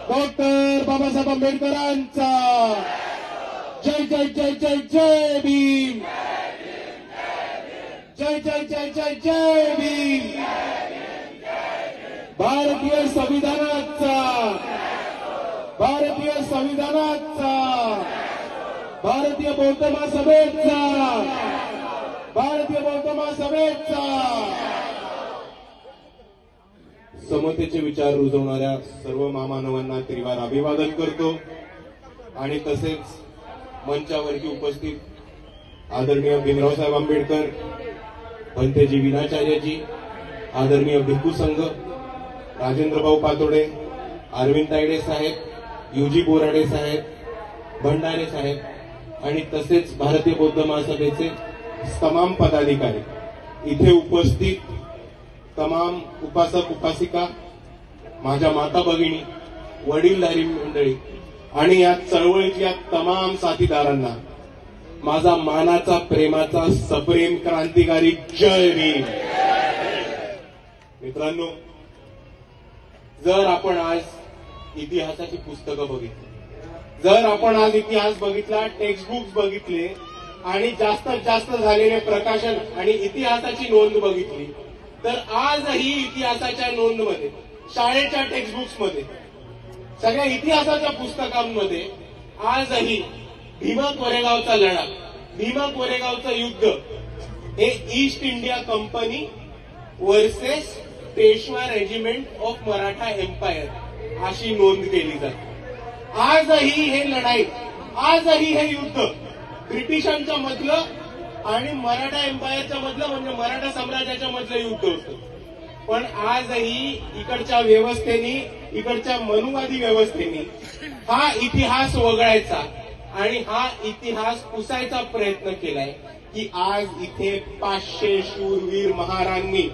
Doctor Babasaheb आंबेडकरांचा जय जय जय जय जय भीम, जय जय जय जय जय भीम, भारतीय संविधानाचा, भारतीय संविधानाचा, भारतीय बौद्ध महासभेचा, भारतीय बौद्ध महासभेचा, समतेचे विचार रुजवणाऱ्या सर्व महामानवांना त्रिवार अभिवादन करतो आणि तसेच मंचावरती उपस्थित आदरणीय भीमरावसाहेब आंबेडकर, भंतेजी विनाचार्यजी, आदरणीय भिक्खू संघ, राजेंद्रभाऊ पातोडे, अरविंद तायडे साहेब, युजी बोराडे साहेब, भंडारे साहेब आणि तसेच भारतीय बौद्ध महासभेचे तमाम पदाधिकारी, इथे उपस्थित तमाम उपासक उपासिका, माझ्या माता भगिनी, वडीलधारी मंडळी आणि या चळवळीतल्या तमाम साथीदारांना माझा मानाचा प्रेमाचा सप्रेम क्रांतिकारी जय भीम. मित्रांनो, जर आपण आज इतिहासाची पुस्तकं बघितली, जर आपण आज इतिहास बघितला, टेक्स्टबुक्स बघितले आणि जास्तीत जास्त झालेले प्रकाशन आणि इतिहासाची नोंद बघितली, तर आजही इतिहासाच्या नोंदमध्ये, शाळेच्या टेक्स्टबुक्समध्ये, सगळ्या इतिहासाच्या पुस्तकांमध्ये आजही भीमा कोरेगावचा लढा, भीमा कोरेगावचं युद्ध हे East India Company versus Peshwa regiment of Maratha empire अशी नोंद केली जाते. आजही हे लढाई, आजही हे युद्ध ब्रिटिशांच्या मधलं आणि मराठा एम्पायरच्या मधलं, म्हणजे मराठा साम्राज्याच्या मधलं युद्ध होतं. पण आजही इकडच्या व्यवस्थेने, इकडच्या मनुवादी व्यवस्थेने हा इतिहास वगळायचा आणि हा इतिहास पुसायचा प्रयत्न केलाय की आज इथे 500 शूरवीर महारांनी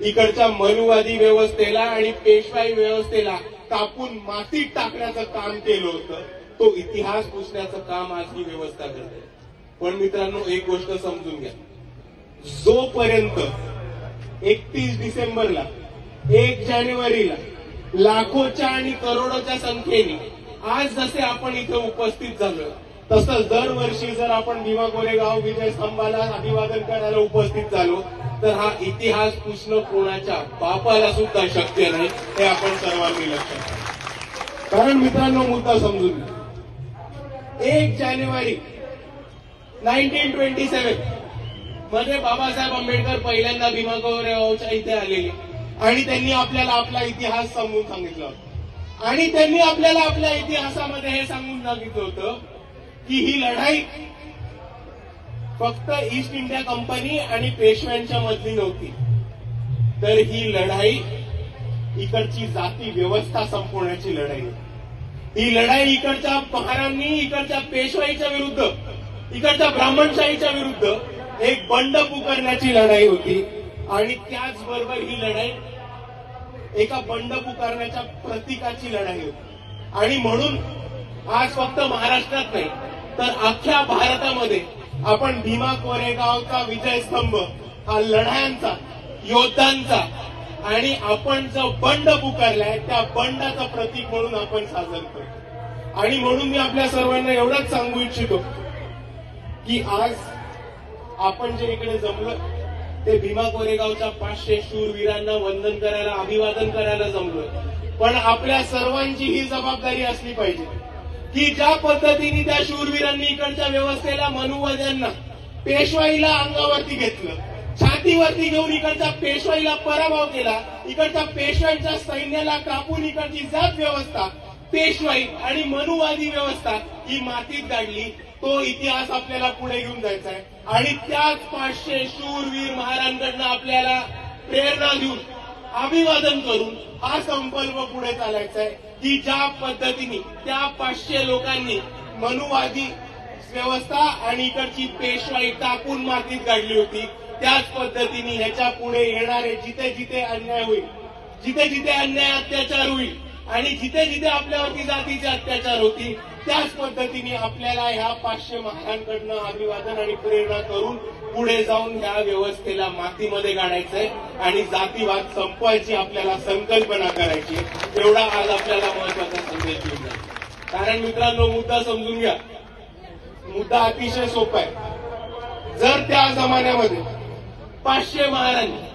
इकडच्या मनुवादी व्यवस्थेला आणि पेशवाई व्यवस्थेला कापून मातीत टाकण्याचं काम केलं होतं. तो इतिहास पुसण्याचं काम आज ही व्यवस्था करते. पण मित्रांनो, एक गोष्ट समजून घ्या, जोपर्यंत 31 डिसेंबरला, 1 जानेवारीला लाखोच्या आणि करोडोच्या संख्येने आज जसे आपण इथे उपस्थित झालो, तसंच दरवर्षी जर आपण भीमा कोरेगाव विजय स्तंभाला अभिवादन करायला उपस्थित झालो, तर हा इतिहास पुसणं कोणाच्या बापाला सुद्धा शक्य नाही, हे आपण सर्वांनी लक्षात घ्या. कारण मित्रांनो, मुद्दा समजून घ्या, 1 जानेवारी 1927 मध्ये बाबासाहेब आंबेडकर पहिल्यांदा भीमा कोरेगावच्या इथे आलेले आणि त्यांनी आपल्याला आपला इतिहास समजून सांगितला होता. आणि त्यांनी आपल्याला आपल्या इतिहासामध्ये हे सांगून सांगितलं होतं की ही लढाई फक्त ईस्ट इंडिया कंपनी आणि पेशव्यांच्या मधली नव्हती, तर ही लढाई इकडची जाती व्यवस्था संपवण्याची लढाई होती. ही लढाई इकडच्या महारांनी, इकडच्या पेशवाईच्या विरुद्ध, इकडच्या ब्राह्मणशाहीच्या विरुद्ध एक बंड पुकारण्याची लढाई होती. आणि त्याचबरोबर ही लढाई एका बंड पुकारण्याच्या प्रतीकाची लढाई होती. आणि म्हणून आज फक्त महाराष्ट्रात नाही, तर अख्ख्या भारतामध्ये आपण भीमा कोरेगावचा विजय स्तंभ हा लढायांचा, योद्धांचा आणि आपण जो बंड पुकारलाय त्या बंडाचं प्रतीक म्हणून आपण साजर करतो. आणि म्हणून मी आपल्या सर्वांना एवढंच सांगू इच्छितो की आज आपण जे इकडे जमलो ते भीमा कोरेगावच्या 500 शूरवीरांना वंदन करायला, अभिवादन करायला जमलोय. पण आपल्या सर्वांची ही जबाबदारी असली पाहिजे की ज्या पद्धतीने त्या शूरवीरांनी इकडच्या व्यवस्थेला, मनुवाद्यांना, पेशवाईला अंगावरती घेतलं, छातीवरती घेऊन इकडच्या पेशवाईला पराभव केला, इकडच्या पेशव्यांच्या सैन्याला कापून इकडची जात व्यवस्था, पेशवाई आणि मनुवादी व्यवस्था ही मातीत गाडली, तो इतिहास आपल्याला पुढे घेऊन जायचा आहे. आणि त्याच 500 शूरवीर महारांकडनं आपल्याला प्रेरणा देऊन, अभिवादन करून हा संकल्प पुढे चालायचा आहे की ज्या पद्धतीने त्या 500 लोकांनी मनुवादी व्यवस्था आणि इकडची पेशवाई टाकून मातीत काढली होती, त्याच पद्धतीने ह्याच्या पुढे येणारे जिथे जिथे अन्याय होईल, जिथे जिथे अन्याय अत्याचार होईल आणि जिथे जिथे आपल्यावरती जातीचे अत्याचार होतील, त्याच पद्धतीने आपल्याला ह्या 500 महारांकडनं अभिवादन आणि प्रेरणा करून पुढे जाऊन ह्या व्यवस्थेला मातीमध्ये गाडायचंय आणि जातीवाद संपवायची आपल्याला संकल्पना करायची. एवढा आज आपल्याला महत्वाचा कारण मित्रांनो, मुद्दा समजून घ्या. मुद्दा अतिशय सोपा आहे. जर त्या जमान्यामध्ये 500 महाराजांनी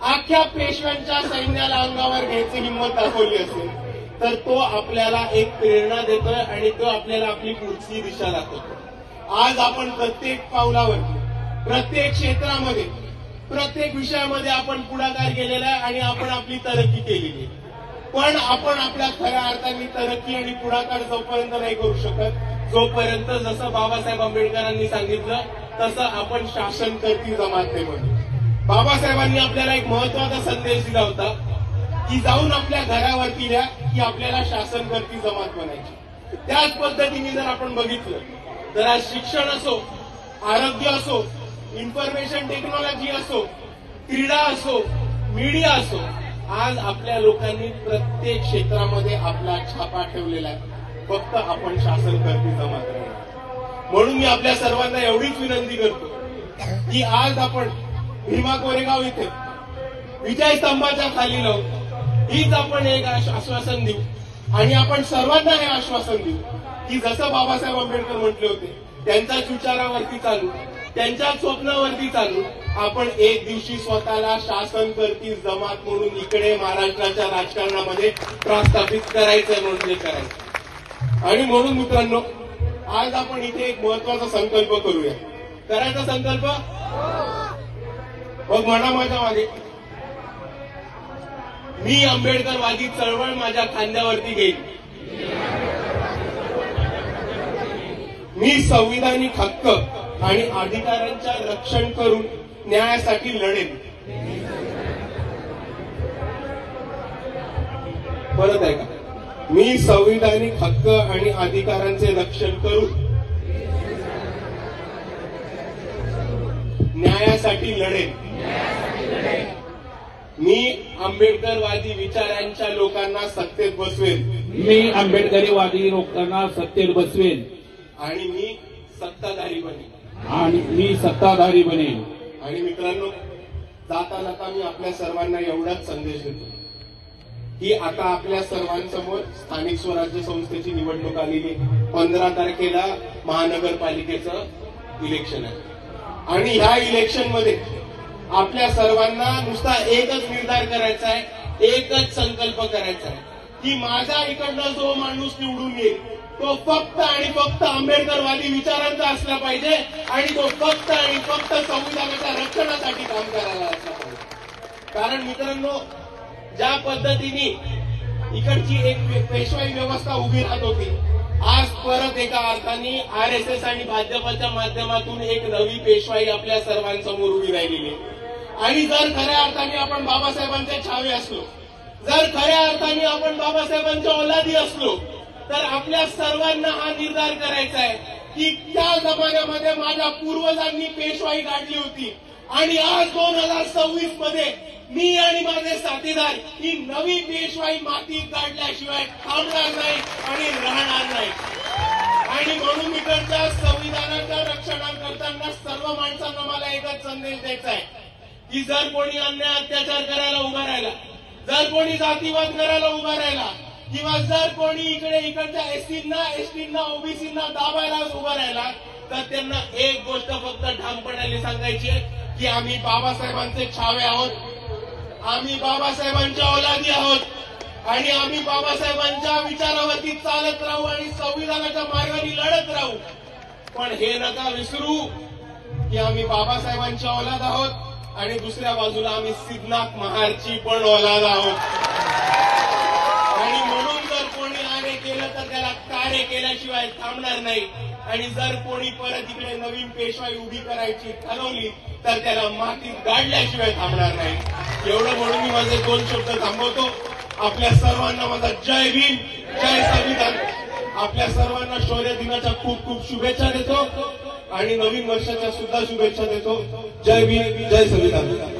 अख्ख्या पेशव्यांच्या सैन्याला अंगावर घ्यायची हिंमत दाखवली असेल, तर तो आपल्याला एक प्रेरणा देतोय आणि तो आपल्याला आपली पुढची दिशा दाखवतो. आज आपण प्रत्येक पावलावर, प्रत्येक क्षेत्रामध्ये, प्रत्येक विषयामध्ये आपण पुढाकार केलेला आहे आणि आपण आपली तरक्की केलेली आहे. पण आपण आपल्या खऱ्या अर्थाने तरक्की आणि पुढाकार जोपर्यंत नाही करू शकत, जोपर्यंत जसं बाबासाहेब आंबेडकरांनी सांगितलं तसं आपण शासनकर्ती जमात नाही म्हणून. बाबासाहेबांनी आपल्याला एक महत्वाचा संदेश दिला होता की जाऊन आपल्या घरावरती द्या की आपल्याला शासनकर्ती जमात बनायची. त्याच पद्धतीने जर आपण बघितलं तर आज शिक्षण असो, आरोग्य असो, इन्फॉर्मेशन टेक्नॉलॉजी असो, क्रीडा असो, मीडिया असो, आज आपल्या लोकांनी प्रत्येक क्षेत्रामध्ये आपला छापा ठेवलेला आहे. फक्त आपण शासनकर्ती जमात राहिलो. म्हणून मी आपल्या सर्वांना एवढीच विनंती करतो की आज आपण भीमा कोरेगाव इथे विजय स्तंभाच्या खाली लावू. हीच आपण एक आश्वासन देऊ आणि आपण सर्वांना हे आश्वासन देऊ की जसं बाबासाहेब आंबेडकर म्हटले होते, त्यांच्याच विचारावरती चालू, त्यांच्याच स्वप्नावरती चालू, आपण एक दिवशी स्वतःला शासनकर्ती जमात म्हणून इकडे महाराष्ट्राच्या राजकारणामध्ये प्रस्थापित करायचं म्हणजे करायचं. आणि म्हणून मित्रांनो, आज आपण इथे एक महत्वाचा संकल्प करूया. करायचा संकल्प मग म्हणा माझ्या मागे, मी आंबेडकरवादी चळवळ माझ्या खांद्यावरती घेईन. मी संविधानिक हक्क आणि अधिकारांच्या रक्षण करून न्यायासाठी लढेन. परत आहे का? मी संविधानिक हक्क आणि अधिकारांचे रक्षण करून न्यायासाठी लढेन. मी आंबेडकरवादी विचारांच्या लोकांना सत्तेत बसवेन. मी आंबेडकरीवादी लोकांना सत्तेत बसवेन. आणि मी सत्ताधारी बनेन. आणि मी सत्ताधारी बनेन. आणि मित्रांनो, जाता जाता मी आपल्या सर्वांना एवढाच संदेश देतो की आता आपल्या सर्वांसमोर स्थानिक स्वराज्य संस्थेची निवडणूक आलेली. 15 तारखेला महानगरपालिकेचं इलेक्शन आहे आणि ह्या इलेक्शन मध्ये आपल्या सर्वांना नुसता एकच निर्धार करायचा आहे, एकच संकल्प करायचा आहे की माझा इकडनं जो माणूस निवडून येईल तो फक्त आणि फक्त आंबेडकरवादी विचारांचा असला पाहिजे आणि तो फक्त आणि फक्त संविधानाच्या रक्षणासाठी काम करायला असला पाहिजे. कारण मित्रांनो, ज्या पद्धतीने इकडची एक पेशवाई व्यवस्था उभी राहत होती, आज परत एका अर्थाने RSS आणि भाजपच्या माध्यमातून एक नवी पेशवाई आपल्या सर्वांसमोर उभी राहिलेली. आणि जर खऱ्या अर्थाने आपण बाबासाहेबांचे छावे असलो, जर खऱ्या अर्थाने आपण बाबासाहेबांच्या औलादी असलो, तर आपल्या सर्वांना हा निर्धार करायचा आहे की त्या जमान्यामध्ये माझ्या पूर्वजांनी पेशवाई काढली होती आणि आज 2026 मध्ये मी आणि माझे साथीदार ही नवी पेशवाई मातीत काढल्याशिवाय थांबणार नाही आणि राहणार नाही. आणि म्हणून इकडच्या संविधानाच्या रक्षणाकरताना सर्व माणसांना मला एकच संदेश द्यायचा आहे की जर कोणी अन्याय अत्याचार करायला उभा राहिला, जर कोणी जातीवाद करायला उभा राहिला, किंवा जर कोणी इकडच्या एसटींना ओबीसींना दाबायला उभा राहिला, तर त्यांना एक गोष्ट फक्त ठामपणाने सांगायची आहे की आम्ही बाबासाहेबांचे छावे आहोत, आम्ही बाबासाहेबांच्या औलादी आहोत आणि आम्ही बाबासाहेबांच्या विचारावरती चालत राहू आणि संविधानाच्या मार्गाने लढत राहू. पण हे नका विसरू की आम्ही बाबासाहेबांची औलाद आहोत आणि दुसऱ्या बाजूला आम्ही सिद्धनाथ महारची पण औलाद आहोत. आणि म्हणून जर कोणी आरे केलं तर त्याला कार्य केल्याशिवाय थांबणार नाही. आणि जर कोणी परत इकडे नवीन पेशवाई उभी करायची ठरवली तर त्याला मातीत गाडल्याशिवाय थांबणार नाही. एवढं म्हणून मी माझे 2 शब्द थांबवतो. आपल्या सर्वांना माझा जय भीम, जय संविधान. आपल्या सर्वांना शौर्य दिनाच्या खूप खूप शुभेच्छा देतो आणि नवीन वर्षाच्या सुद्धा शुभेच्छा देतो. जय भीम, जय संविधान.